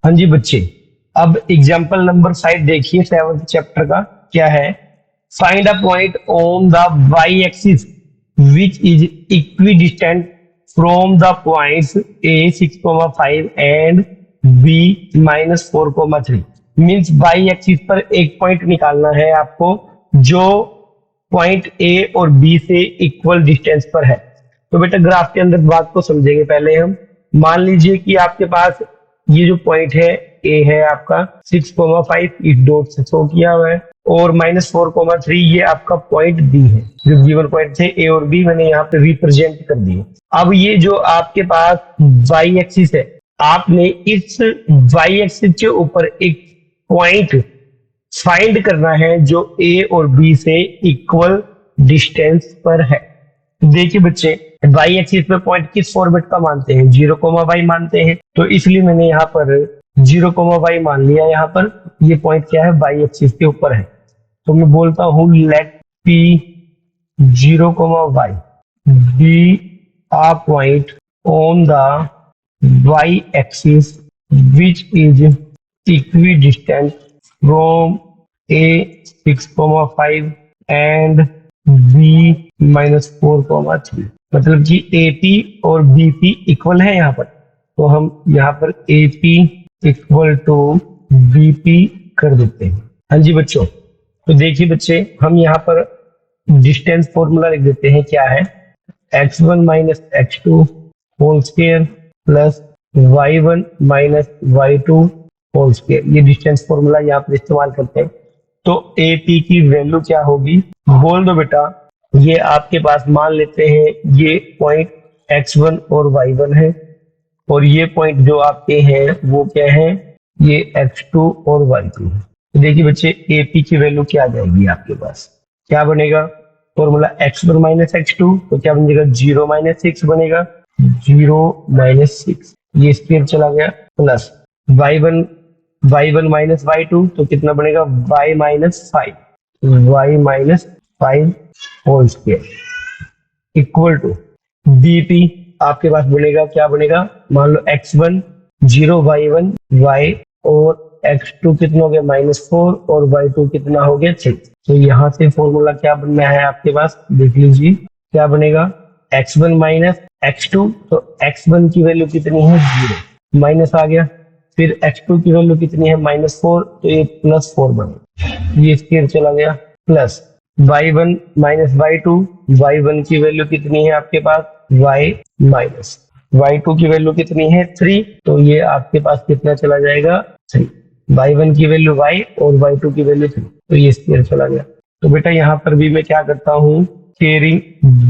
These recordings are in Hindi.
हाँ जी बच्चे, अब एग्जाम्पल नंबर 5 देखिए 7th चैप्टर का। क्या है? Find a point on the Y axis which is equidistant from the points A 6,5 and B -4,3। Means Y axis पर एक पॉइंट निकालना है आपको जो पॉइंट ए और बी से इक्वल डिस्टेंस पर है। तो बेटा ग्राफ के अंदर बात को समझेंगे पहले हम। मान लीजिए कि आपके पास ये जो पॉइंट है ए है आपका 6,5 इस डॉट से शो किया हुआ है, और -4,3 ये आपका पॉइंट बी है। जो गिवन पॉइंट थे ए और बी मैंने यहाँ पे रिप्रेजेंट कर दिए। अब ये जो आपके पास वाई एक्सिस है, आपने इस वाई एक्सिस के ऊपर एक पॉइंट फाइंड करना है जो ए और बी से इक्वल डिस्टेंस पर है। देखिए बच्चे, वाई एक्सिस पे पॉइंट किस फॉर्मेट का मानते हैं? 0,y मानते हैं। तो इसलिए मैंने यहाँ पर 0,y मान लिया। यहाँ पर ये पॉइंट क्या है? वाई एक्सिस के ऊपर है। तो मैं बोलता हूं let P 0,y be a point on the y axis which is equidistant from a 6,5 and b -4,3। मतलब कि AP और BP इक्वल है यहाँ पर, तो हम यहाँ पर AP इक्वल टू BP कर देते हैं। हाँ जी बच्चों, तो देखिए बच्चे, हम यहाँ पर डिस्टेंस फॉर्मूला लिख देते हैं। क्या है? x1 minus x2 whole square plus y1 minus y2 whole square. ये डिस्टेंस फॉर्मूला यहाँ पर इस्तेमाल करते हैं। तो AP की वैल्यू क्या होगी? बोल दो बेटा। ये आपके पास मान लेते हैं ये पॉइंट x1 और y1 है, और ये पॉइंट जो आपके हैं वो क्या है? ये x2 और y2 है। तो देखिए बच्चे, AP की वैल्यू क्या आ जाएगी आपके पास? क्या बनेगा? फॉर्मूला x1 माइनस x2, तो क्या बनेगा? 0 माइनस 6 बनेगा। 0 माइनस 6 ये स्क्वायर चला गया, प्लस y1 माइनस y2, तो कितना बनेगा? y minus 5 whole square equal to BP आपके पास बनेगा। क्या बनेगा? मान लो x1 0 y1 y और x2 कितना हो गया? -4 और y2 कितना हो गया? 6। तो यहाँ से फॉर्मूला क्या बनना है आपके पास? देख लीजिए क्या बनेगा। x1 माइनस x2, तो x1 की वैल्यू कितनी है? 0 माइनस आ गया। फिर x2 की वैल्यू कितनी है? -4, तो ये +4 बनेगा। ये स्क्वायर चला गया, plus y1 minus y2, y1 की वैल्यू कितनी है आपके पास? y माइनस y2 की वैल्यू कितनी है? 3, तो ये आपके पास कितना चला जाएगा? 3। y1 की वैल्यू y और y2 की वैल्यू 3, तो ये स्क्वायर चला गया। तो बेटा यहाँ पर भी मैं क्या करता हूँ? स्क्वेयरिंग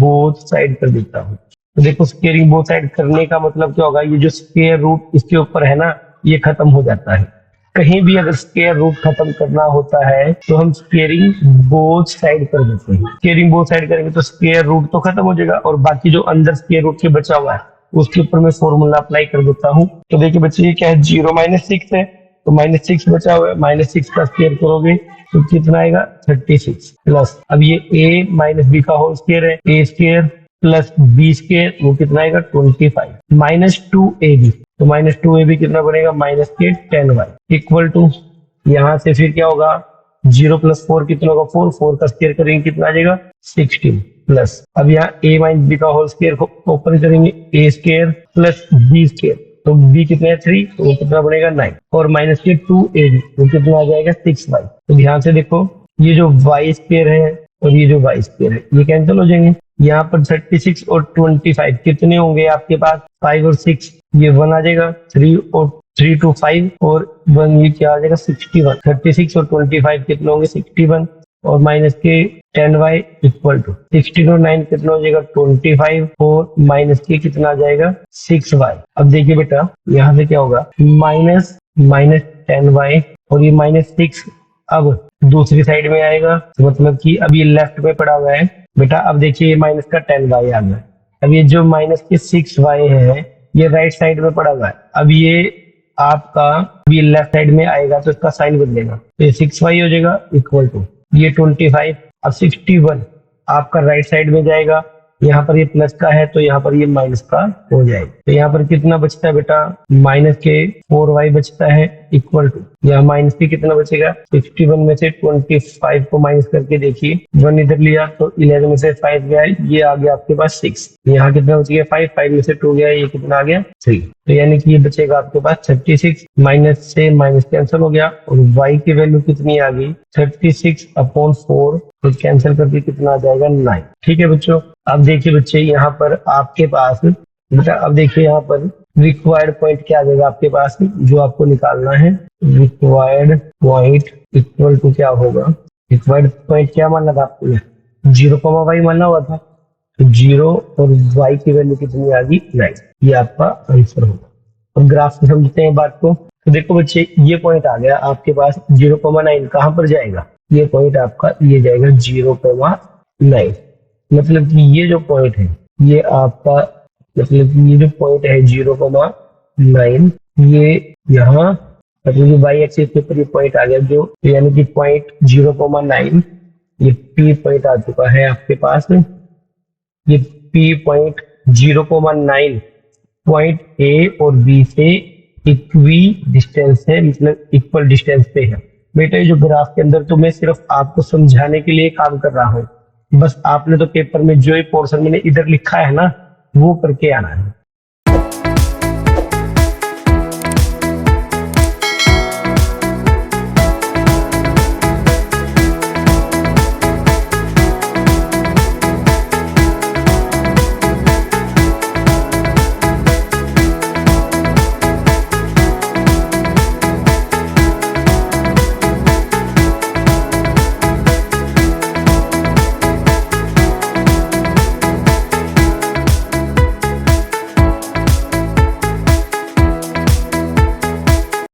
बोथ साइड कर देता हूँ। तो देखो, स्क्वेयरिंग बोथ साइड करने का मतलब क्या होगा? ये जो स्क्वायर रूट इसके ऊपर है ना, ये खत्म हो जाता है। कहीं भी अगर स्क्वायर रूट खत्म करना होता है तो हम स्क्वेयरिंग बोथ साइड कर देते हैं। स्क्वेयरिंग बोथ साइड करेंगे तो स्क्वायर रूट तो खत्म हो जाएगा, और बाकी जो अंदर स्क्वायर रूट के बचा हुआ है उसके ऊपर मैं फॉर्मूला अप्लाई कर देता हूँ। तो देखिए बच्चे, ये क्या है? 0 माइनस 6 है, तो -6 बचा हुआ है। -6 का स्क्वायर करोगे तो कितना आएगा? 36, प्लस अब ये a माइनस बी का होल स्क्वायर है, a square plus B square, वो कितना आएगा? 25 -2ab, तो -2ab कितना बनेगा? -10y इक्वल टू, यहाँ से फिर क्या होगा? 0 प्लस 4 कितना होगा? 4 का स्क्वायर करेंगे कितना आ जाएगा? 16, प्लस अब यहाँ a माइनस बी का होल स्क्वायर ओपन करेंगे, a square plus b square, तो b कितना है? 3, तो वो कितना बनेगा? 9, और -2ab, वो कितना आ जाएगा? 6y। तो ध्यान से देखो, ये जो y स्क्वायर है और ये जो y स्क्वायर है ये कैंसिल हो जाएंगे। यहाँ पर 36 और 25 कितने होंगे आपके पास? 5 और 6, ये 1 आ जाएगा। 3 to 5 और 1, ये क्या आ जाएगा? 61। 36 और 25 कितने होंगे? 61, और माइनस के 10y इक्वल टू 16 और 9 कितना हो जाएगा? 25, और माइनस के कितना आ जाएगा? 6y। अब देखिए बेटा, यहाँ से क्या होगा? माइनस 10y और ये -6 अब दूसरी साइड में आएगा, तो मतलब कि अब ये लेफ्ट में पड़ा हुआ है बेटा। अब देखिए, ये माइनस का 10y आ गया। अब ये जो माइनस के 6y है ये राइट साइड में पड़ा हुआ है। अब ये आपका ये लेफ्ट साइड में आएगा तो इसका साइन बदलेगा, तो ये 6y हो जाएगा इक्वल टू ये 25। अब 61 आपका राइट साइड में जाएगा यहाँ पर ये प्लस का है तो यहाँ पर ये माइनस का हो जाएगा। तो यहाँ पर कितना बचता है बेटा, माइनस के 4y बचता है इक्वल टू, यहाँ माइनस के कितना बचेगा, 61 में से 25 को माइनस करके देखिए, 1 इधर लिया तो 11 में से 5 गया, ये आ गया आपके पास 6। यहाँ कितना बच गया, 5 में से 2 गया, ये कितना आ गया 3। तो यानी कि ये बचेगा आपके पास 36, माइनस से माइनस कैंसिल हो गया और y की वैल्यू कितनी आ गई 36/4, तो कैंसिल करके कितना आ जाएगा 9। ठीक है बच्चों, अब देखिए बच्चे यहाँ पर आपके पास बेटा, अब देखिए यहाँ पर रिक्वायर्ड पॉइंट क्या आ जाएगा आपके पास, जो आपको निकालना है। रिक्वायर्ड पॉइंट इक्वल टू क्या होगा, रिक्वायर्ड पॉइंट क्या मानना था आपको, 0, y मानना हुआ था, तो 0 और y की वैल्यू कितनी आ गई 9, ये आपका आंसर होगा। और ग्राफ से समझते हैं बात को, तो देखो बच्चे ये पॉइंट आ गया आपके पास 0,9, कहाँ पर जाएगा, ये पॉइंट आपका ये जाएगा 0,9, मतलब कि ये जो पॉइंट है ये आपका, मतलब कि ये जो पॉइंट है 0,9, ये यहाँ मतलब कि वाई एक्सिस के ऊपर ये पॉइंट आ गया, जो यानी कि पॉइंट 0,9, ये पी पॉइंट आ चुका है आपके पास। ये पी पॉइंट 0,9 पॉइंट ए और बी से इक्वी डिस्टेंस है, मतलब इक्वल डिस्टेंस पे है। बेटा ये जो ग्राफ के अंदर तो मैं सिर्फ आपको समझाने के लिए काम कर रहा हूँ, बस आपने तो पेपर में जो ही पोर्शन मैंने इधर लिखा है ना वो करके आना है।